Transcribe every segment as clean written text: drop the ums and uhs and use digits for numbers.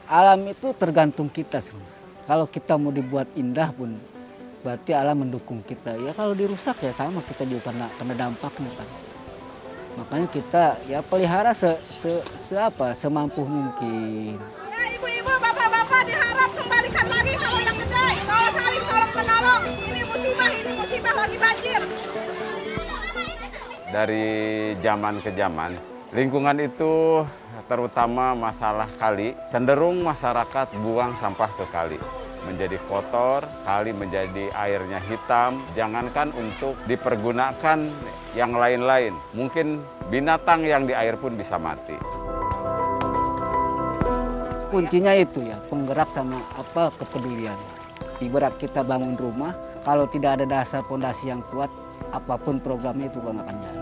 Alam itu tergantung kita sebenarnya. Kalau kita mau dibuat indah pun berarti alam mendukung kita. Ya kalau dirusak ya sama kita juga kena dampaknya kan. Makanya kita ya pelihara semampu mungkin. Ya ibu-ibu, bapak-bapak diharap kembalikan lagi kalau yang gede. Kalau saling tolong menolong. Ini musibah lagi banjir. Dari zaman ke zaman, lingkungan itu terutama masalah kali, cenderung masyarakat buang sampah ke kali. Menjadi kotor, kali menjadi airnya hitam, jangankan untuk dipergunakan yang lain-lain. Mungkin binatang yang di air pun bisa mati. Kuncinya itu ya, penggerak sama kepedulian. Ibarat kita bangun rumah, kalau tidak ada dasar fondasi yang kuat, apapun programnya itu nggak akan jalan.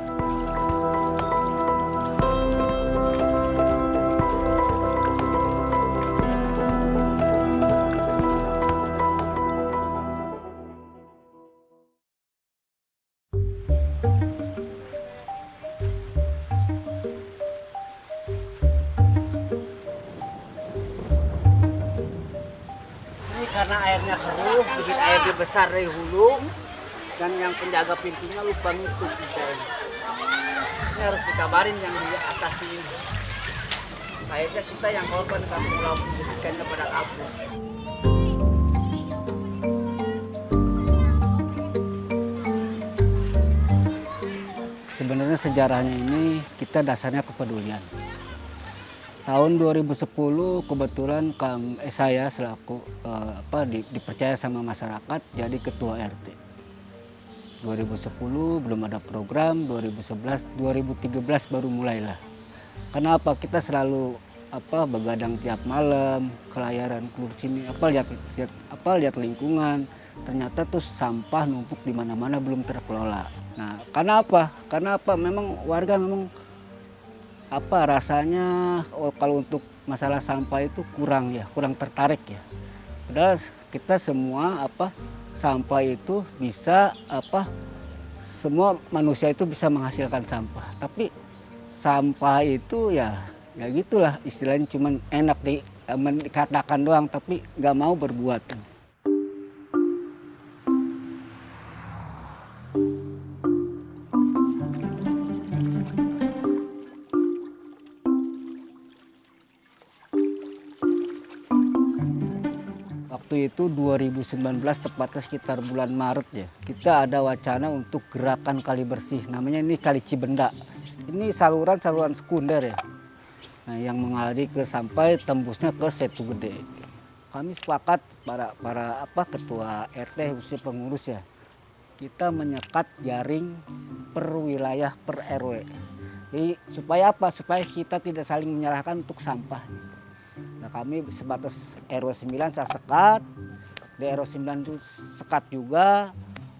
Ini karena airnya keruh, bikin airnya besar dari hulu, dan yang penjaga pintunya lupa nutup misalnya. Ini harus dikabarin yang di atas ini. Akhirnya kita yang korban kami pulau ikannya pada kabur. Sebenarnya sejarahnya ini kita dasarnya kepedulian. Tahun 2010 kebetulan saya selaku dipercaya sama masyarakat jadi ketua RT. 2010 belum ada program, 2011, 2013 baru mulailah. Kenapa kita selalu begadang tiap malam, kelayaran keluar sini, lihat lingkungan. Ternyata tuh sampah numpuk di mana-mana belum terkelola. Nah, karena apa? Memang warga rasanya kalau untuk masalah sampah itu kurang tertarik ya. Padahal kita semua sampah itu bisa semua manusia itu bisa menghasilkan sampah. Tapi sampah itu ya gitulah istilahnya, cuman enak dikatakan doang tapi nggak mau berbuat. Waktu itu 2019 tepatnya sekitar bulan Maret ya. Kita ada wacana untuk gerakan kali bersih. Namanya ini Kali Cibenda. Ini saluran sekunder ya. Nah, yang mengalir sampai tembusnya ke Setu Gede. Kami sepakat para ketua RT khususnya pengurus ya. Kita menyekat jaring per wilayah per RW. Jadi supaya Supaya kita tidak saling menyalahkan untuk sampah. Nah, kami sebatas RW 9 saya sekat, di RW 9 itu sekat juga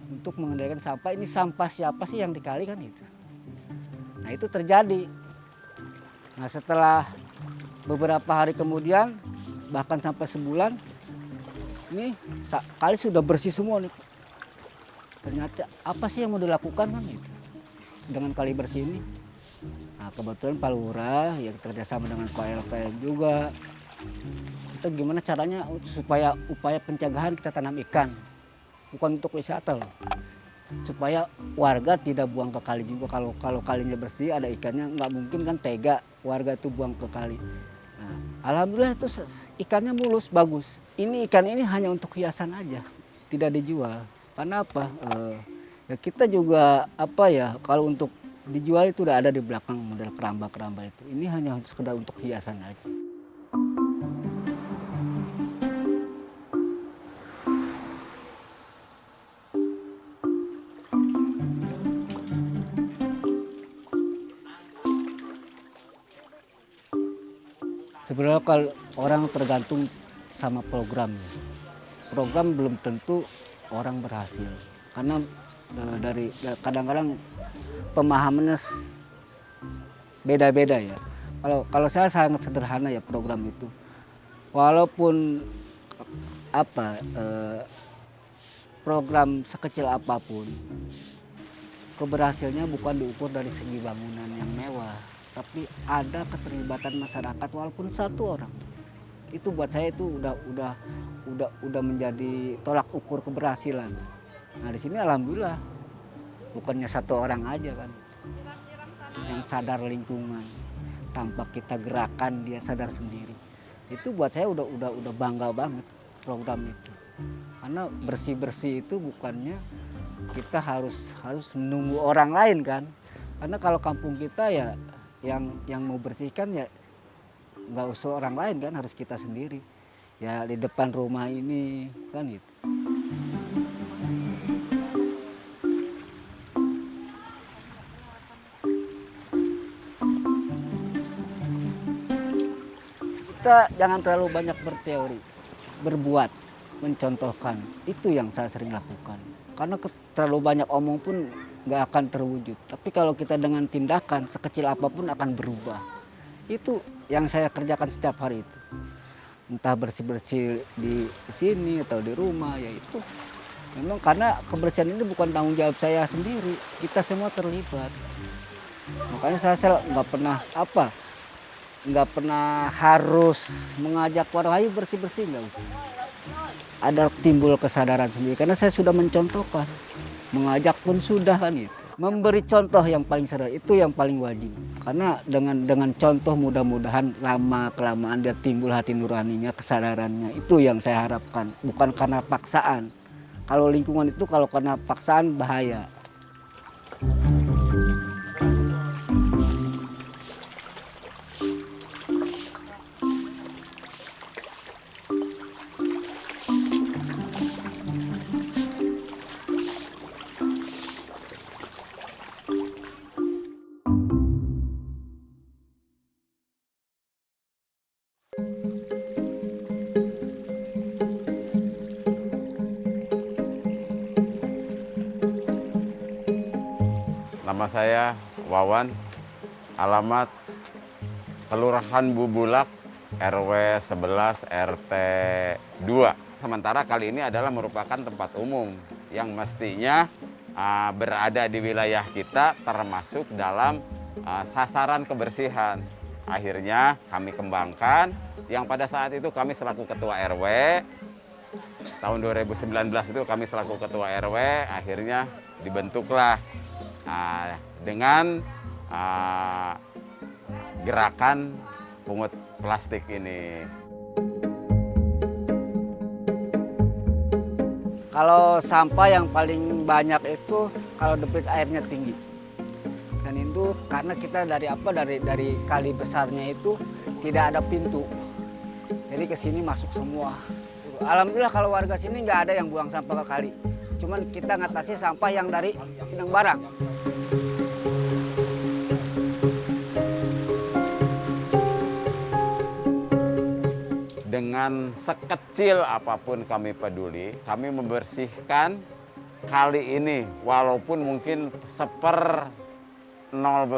untuk mengendalikan sampah. Ini sampah siapa sih yang dikali kan itu. Nah, itu terjadi. Nah, setelah beberapa hari kemudian, bahkan sampai sebulan, ini kali sudah bersih semua nih. Ternyata apa sih yang mau dilakukan kan itu dengan kali bersih ini. Nah, kebetulan Pak Lurah yang kerjasama dengan KLPM juga. Itu gimana caranya supaya upaya pencegahan kita tanam ikan. Bukan untuk wisata loh. Supaya warga tidak buang ke kali juga. Kalau kalinya bersih ada ikannya, nggak mungkin kan tega warga itu buang ke kali. Nah, alhamdulillah itu ikannya mulus, bagus. Ikan ini hanya untuk hiasan aja, tidak dijual. Karena apa? Ya kita juga kalau untuk dijual itu udah ada di belakang model keramba-keramba itu. Ini hanya sekedar untuk hiasan aja. Sebenarnya kalau orang tergantung sama programnya. Program belum tentu orang berhasil. Karena kadang-kadang pemahamannya beda-beda ya. Kalau saya sangat sederhana ya program itu. Walaupun program sekecil apapun, keberhasilannya bukan diukur dari segi bangunan yang mewah, tapi ada keterlibatan masyarakat walaupun satu orang. Itu buat saya itu udah menjadi tolak ukur keberhasilan. Nah di sini alhamdulillah bukannya satu orang aja kan yang sadar lingkungan, tanpa kita gerakan dia sadar sendiri. Itu buat saya udah bangga banget program itu. Karena bersih-bersih itu bukannya kita harus menunggu orang lain kan. Karena kalau kampung kita ya yang mau bersihkan ya nggak usah orang lain kan, harus kita sendiri. Ya di depan rumah ini kan gitu. Kita jangan terlalu banyak berteori, berbuat, mencontohkan. Itu yang saya sering lakukan. Karena terlalu banyak omong pun nggak akan terwujud. Tapi kalau kita dengan tindakan sekecil apapun akan berubah. Itu yang saya kerjakan setiap hari itu. Entah bersih-bersih di sini atau di rumah, ya itu. Memang karena kebersihan ini bukan tanggung jawab saya sendiri. Kita semua terlibat. Makanya saya nggak pernah harus mengajak warga ayo bersih-bersih, nggak usah. Ada timbul kesadaran sendiri karena saya sudah mencontohkan. Mengajak pun sudah kan itu. Memberi contoh yang paling sederhana itu yang paling wajib. Karena dengan contoh mudah-mudahan lama-kelamaan dia timbul hati nuraninya, kesadarannya. Itu yang saya harapkan, bukan karena paksaan. Kalau lingkungan itu kalau karena paksaan bahaya. Nama saya Wawan, alamat Kelurahan Bubulak, RW 11 RT 2. Sementara kali ini adalah merupakan tempat umum yang mestinya berada di wilayah kita termasuk dalam sasaran kebersihan. Akhirnya kami kembangkan yang pada saat itu kami selaku ketua RW, tahun 2019 itu kami selaku ketua RW, akhirnya dibentuklah dengan gerakan pungut plastik ini. Kalau sampah yang paling banyak itu kalau debit airnya tinggi. Dan itu karena kita dari kali besarnya itu tidak ada pintu. Jadi ke sini masuk semua. Alhamdulillah kalau warga sini nggak ada yang buang sampah ke kali. Cuman kita ngatasi sampah yang dari Sindang Barang. Dengan sekecil apapun kami peduli, kami membersihkan kali ini. Walaupun mungkin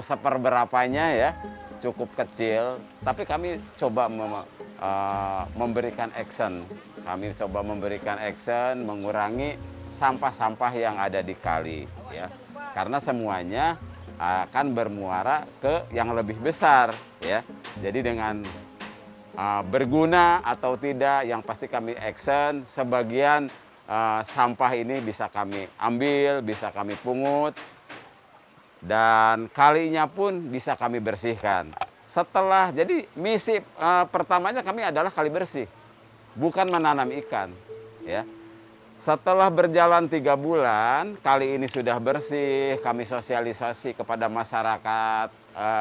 seperberapanya ya, cukup kecil. Tapi kami coba memberikan action. Kami coba memberikan action, mengurangi sampah-sampah yang ada di kali. Ya. Karena semuanya akan bermuara ke yang lebih besar. Ya. Jadi dengan berguna atau tidak, yang pasti kami action. Sebagian sampah ini bisa kami ambil, bisa kami pungut, dan kalinya pun bisa kami bersihkan. Jadi misi pertamanya kami adalah kali bersih, bukan menanam ikan. Ya. Setelah berjalan 3 bulan, kali ini sudah bersih, kami sosialisasi kepada masyarakat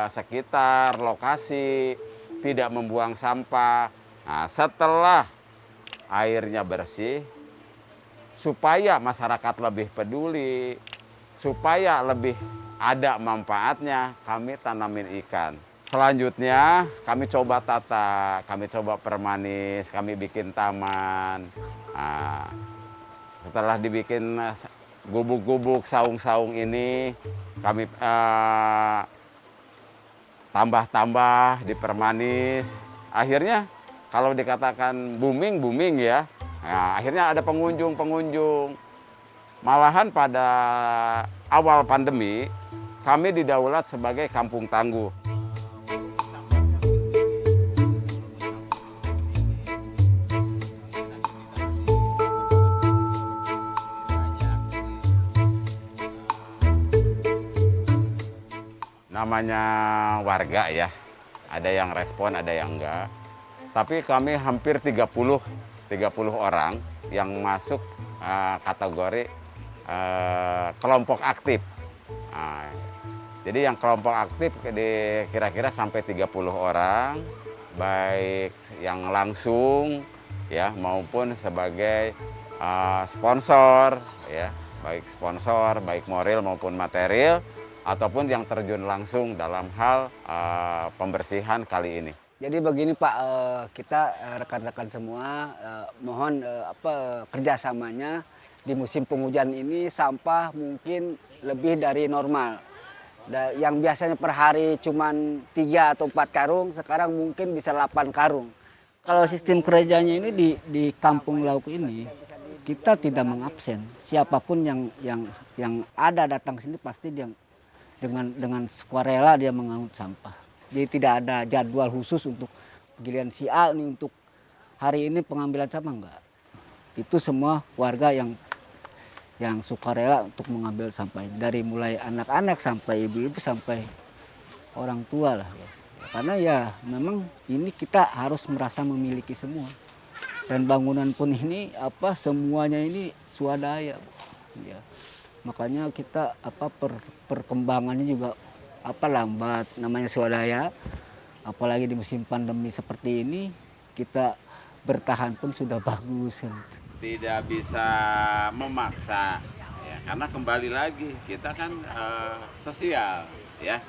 sekitar lokasi, tidak membuang sampah. Nah, setelah airnya bersih, supaya masyarakat lebih peduli, supaya lebih ada manfaatnya, kami tanamin ikan. Selanjutnya kami coba tata, kami coba permanis, kami bikin taman. Nah, setelah dibikin gubuk-gubuk, saung-saung ini, kami tambah-tambah, dipermanis. Akhirnya kalau dikatakan booming ya. Nah, akhirnya ada pengunjung. Malahan pada awal pandemi, kami didaulat sebagai kampung tangguh. namanya warga ya, ada yang respon, ada yang enggak. Tapi kami hampir 30 orang yang masuk kategori kelompok aktif. Nah, jadi yang kelompok aktif kira-kira sampai 30 orang, baik yang langsung ya maupun sebagai sponsor ya, baik sponsor, baik moral maupun material, ataupun yang terjun langsung dalam hal pembersihan kali ini. Jadi begini Pak, kita rekan-rekan semua mohon kerjasamanya di musim penghujan ini sampah mungkin lebih dari normal. Yang biasanya per hari cuma 3 atau 4 karung, sekarang mungkin bisa 8 karung. Kalau sistem kerjanya ini di Kampung Lauk ini, kita tidak mengabsen. Siapapun yang ada datang sini pasti dia dengan sukarela dia menganut sampah. Jadi tidak ada jadwal khusus untuk giliran si A ini untuk hari ini pengambilan sampah, enggak. Itu semua warga yang sukarela untuk mengambil sampah ini. Dari mulai anak-anak sampai ibu-ibu sampai orang tua lah. Ya. Karena ya memang ini kita harus merasa memiliki semua. Dan bangunan pun ini semuanya ini swadaya. Ya. Makanya kita perkembangannya juga lambat, namanya swadaya. Apalagi di musim pandemi seperti ini kita bertahan pun sudah bagus. Tidak bisa memaksa ya, karena kembali lagi kita kan sosial ya.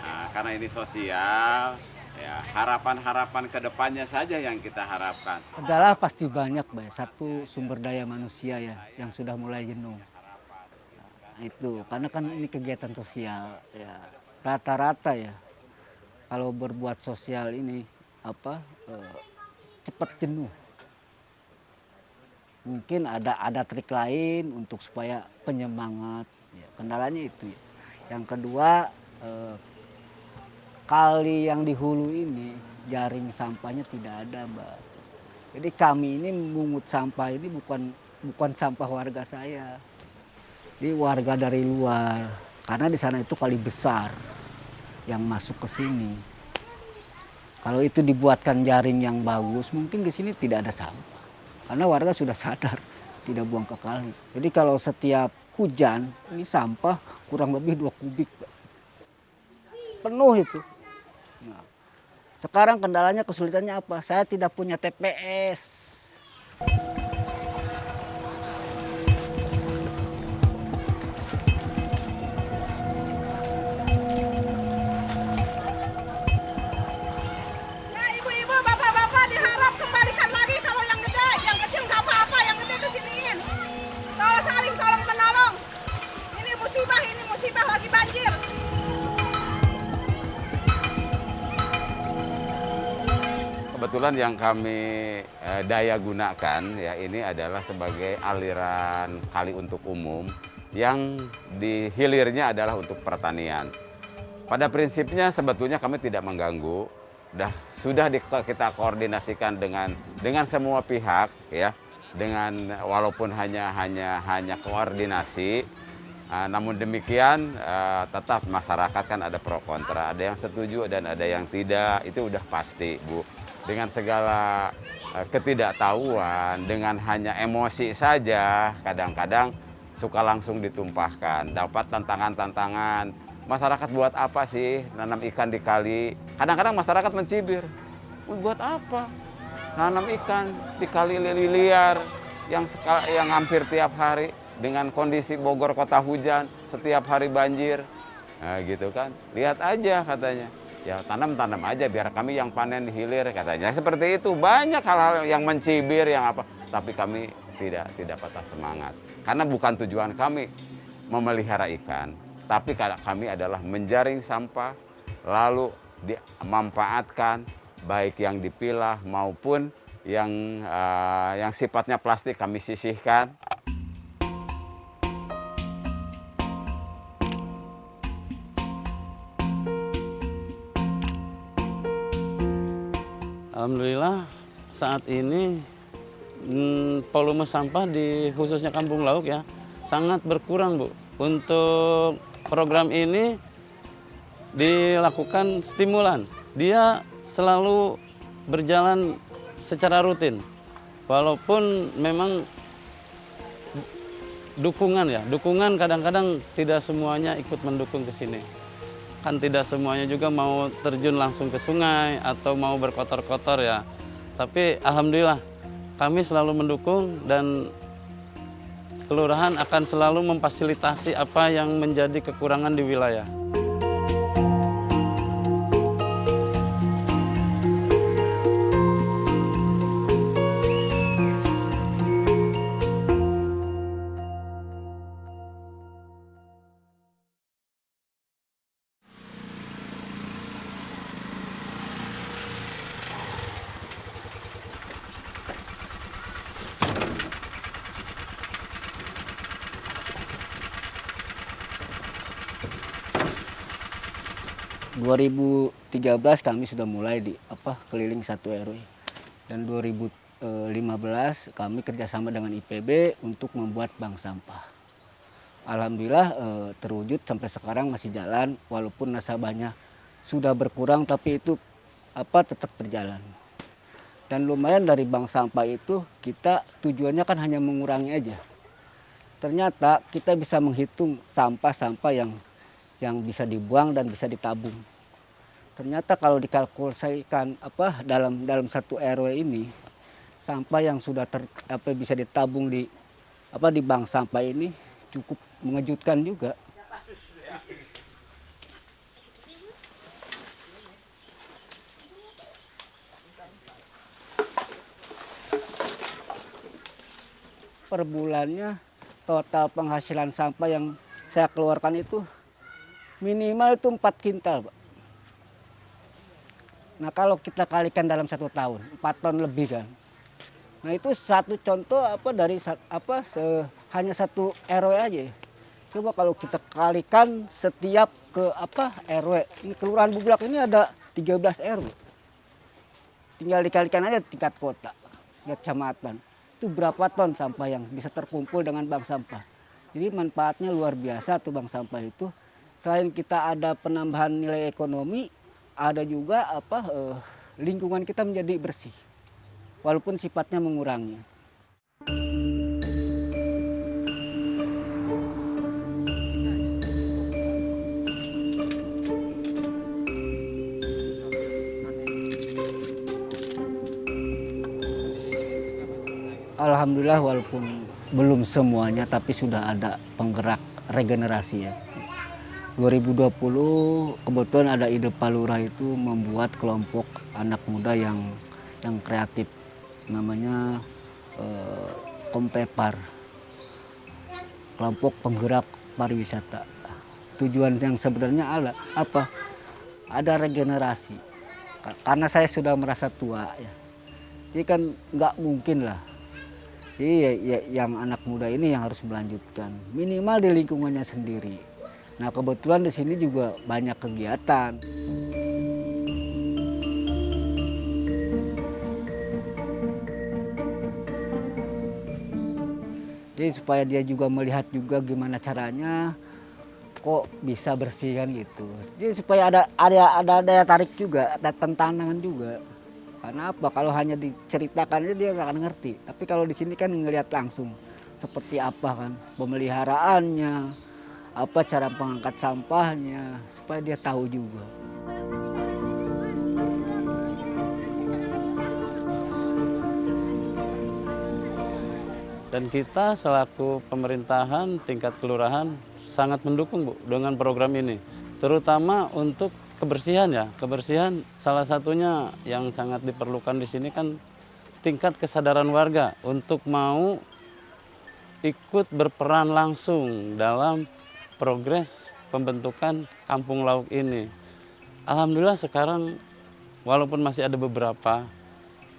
Nah, karena ini sosial ya, harapan-harapan kedepannya saja yang kita harapkan adalah pasti banyak satu sumber daya manusia ya yang sudah mulai jenuh. Nah, itu karena kan ini kegiatan sosial ya, rata-rata ya kalau berbuat sosial ini cepat jenuh. Mungkin ada trik lain untuk supaya penyemangat. Ya, kendalanya itu. Ya. Yang kedua, kali yang di hulu ini jaring sampahnya tidak ada, Mbak. Jadi kami ini memungut sampah ini bukan sampah warga saya. Ini warga dari luar. Karena di sana itu kali besar yang masuk ke sini. Kalau itu dibuatkan jaring yang bagus, mungkin ke sini tidak ada sampah. Karena warga sudah sadar tidak buang ke kali. Jadi kalau setiap hujan ini sampah kurang lebih 2 kubik. Penuh itu. Nah, sekarang kendalanya kesulitannya apa? Saya tidak punya TPS. Kebetulan yang kami daya gunakan ya ini adalah sebagai aliran kali untuk umum yang di hilirnya adalah untuk pertanian. Pada prinsipnya sebetulnya kami tidak mengganggu, sudah kita koordinasikan dengan semua pihak ya, dengan walaupun hanya koordinasi. Namun demikian tetap masyarakat kan ada pro kontra, ada yang setuju dan ada yang tidak, itu udah pasti Bu. Dengan segala ketidaktahuan, dengan hanya emosi saja, kadang-kadang suka langsung ditumpahkan. Dapat tantangan-tantangan, masyarakat buat apa sih nanam ikan di kali? Kadang-kadang masyarakat mencibir, buat apa nanam ikan di kali liar yang hampir tiap hari dengan kondisi Bogor kota hujan, setiap hari banjir. Nah, gitu kan, lihat aja katanya. Ya tanam aja biar kami yang panen di hilir katanya. Seperti itu, banyak hal-hal yang mencibir yang apa, tapi kami tidak patah semangat. Karena bukan tujuan kami memelihara ikan, tapi kami adalah menjaring sampah lalu dimanfaatkan baik yang dipilah maupun yang sifatnya plastik kami sisihkan. Alhamdulillah saat ini volume sampah di khususnya Kampung Lauk ya sangat berkurang Bu. Untuk program ini dilakukan stimulan. Dia selalu berjalan secara rutin. Walaupun memang dukungan kadang-kadang tidak semuanya ikut mendukung ke sini. Kan tidak semuanya juga mau terjun langsung ke sungai atau mau berkotor-kotor ya. Tapi alhamdulillah kami selalu mendukung dan kelurahan akan selalu memfasilitasi apa yang menjadi kekurangan di wilayah. Ribu 2013 kami sudah mulai di keliling 1 RW, dan 2015 kami kerjasama dengan IPB untuk membuat bank sampah. Alhamdulillah terwujud sampai sekarang masih jalan, walaupun nasabahnya sudah berkurang tapi itu tetap berjalan. Dan lumayan dari bank sampah itu kita tujuannya kan hanya mengurangi aja. Ternyata kita bisa menghitung sampah-sampah yang bisa dibuang dan bisa ditabung. Ternyata kalau dikalkulasikan dalam 1 RW ini, sampah yang sudah bisa ditabung di bank sampah ini cukup mengejutkan juga. Per bulannya total penghasilan sampah yang saya keluarkan itu minimal itu 4 kintal, Pak. Nah kalau kita kalikan dalam 1 tahun, 4 ton lebih kan. Nah itu satu contoh dari hanya 1 RW aja. Coba kalau kita kalikan setiap ke RW. Ini Kelurahan Bublak ini ada 13 RW. Tinggal dikalikan aja tingkat kota, tingkat kecamatan. Itu berapa ton sampah yang bisa terkumpul dengan bank sampah. Jadi manfaatnya luar biasa tuh bank sampah itu. Selain kita ada penambahan nilai ekonomi, ada juga lingkungan kita menjadi bersih, walaupun sifatnya mengurangi. Alhamdulillah walaupun belum semuanya, tapi sudah ada penggerak regenerasi ya. 2020 kebetulan ada ide Pak Lurah itu membuat kelompok anak muda yang kreatif, namanya Kompepar, kelompok penggerak pariwisata. Tujuan yang sebenarnya ada regenerasi, karena saya sudah merasa tua ya, jadi kan nggak mungkin lah. Jadi yang anak muda ini yang harus melanjutkan minimal di lingkungannya sendiri. Nah kebetulan di sini juga banyak kegiatan. Jadi supaya dia juga melihat juga gimana caranya kok bisa bersih kan gitu. Jadi supaya ada daya tarik juga, ada tantangan juga. Karena kalau hanya diceritakan aja dia nggak akan ngerti. Tapi kalau di sini kan ngelihat langsung seperti apa kan pemeliharaannya, cara pengangkat sampahnya, supaya dia tahu juga. Dan kita selaku pemerintahan tingkat kelurahan sangat mendukung Bu dengan program ini. Terutama untuk kebersihan ya. Kebersihan salah satunya yang sangat diperlukan di sini kan tingkat kesadaran warga untuk mau ikut berperan langsung dalam progres pembentukan kampung lauk ini. Alhamdulillah sekarang walaupun masih ada beberapa,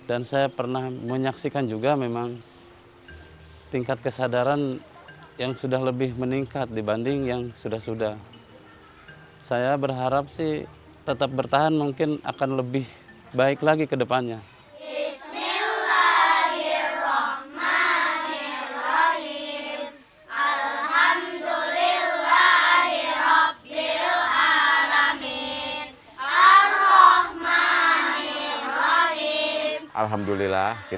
dan saya pernah menyaksikan juga memang tingkat kesadaran yang sudah lebih meningkat dibanding yang sudah-sudah. Saya berharap sih tetap bertahan, mungkin akan lebih baik lagi ke depannya. alhamdulillah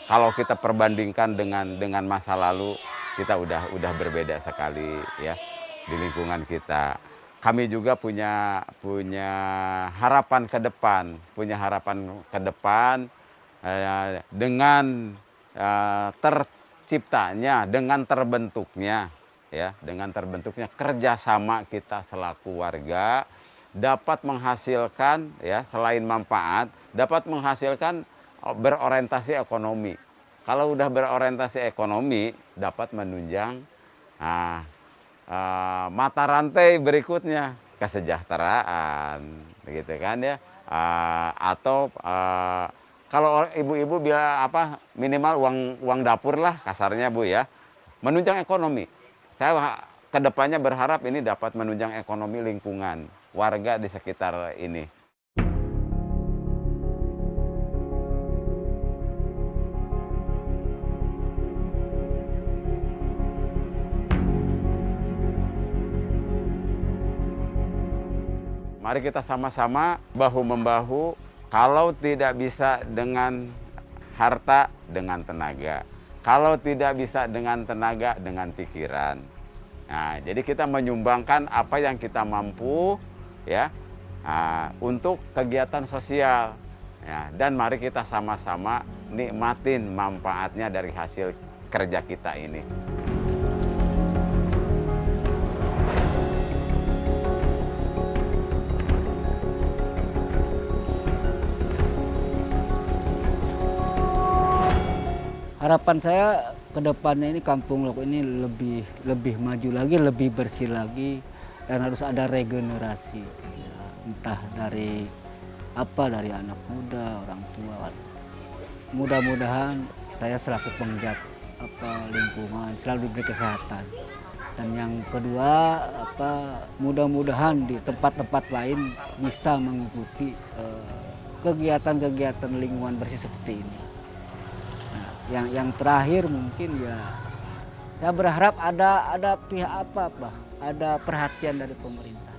kalau kita perbandingkan dengan masa lalu, kita udah berbeda sekali ya di lingkungan kita. Kami juga punya harapan ke depan, dengan terciptanya, dengan terbentuknya kerjasama kita selaku warga dapat menghasilkan ya, selain manfaat dapat menghasilkan berorientasi ekonomi. Kalau udah berorientasi ekonomi dapat menunjang mata rantai berikutnya, kesejahteraan begitu kan ya, atau kalau ibu-ibu bilang minimal uang dapur lah kasarnya Bu ya, menunjang ekonomi. Saya kedepannya berharap ini dapat menunjang ekonomi lingkungan warga di sekitar ini. Mari kita sama-sama bahu-membahu, kalau tidak bisa dengan harta, dengan tenaga. Kalau tidak bisa dengan tenaga, dengan pikiran. Nah, jadi kita menyumbangkan apa yang kita mampu ya, untuk kegiatan sosial. Ya, dan mari kita sama-sama nikmatin manfaatnya dari hasil kerja kita ini. Harapan saya ke depannya ini Kampung Lok ini lebih maju lagi, lebih bersih lagi, dan harus ada regenerasi. Ya, entah dari anak muda, orang tua. Mudah-mudahan saya selaku penggiat lingkungan selalu diberi kesehatan. Dan yang kedua mudah-mudahan di tempat-tempat lain bisa mengikuti kegiatan-kegiatan lingkungan bersih seperti ini. Yang terakhir mungkin ya saya berharap ada pihak ada perhatian dari pemerintah.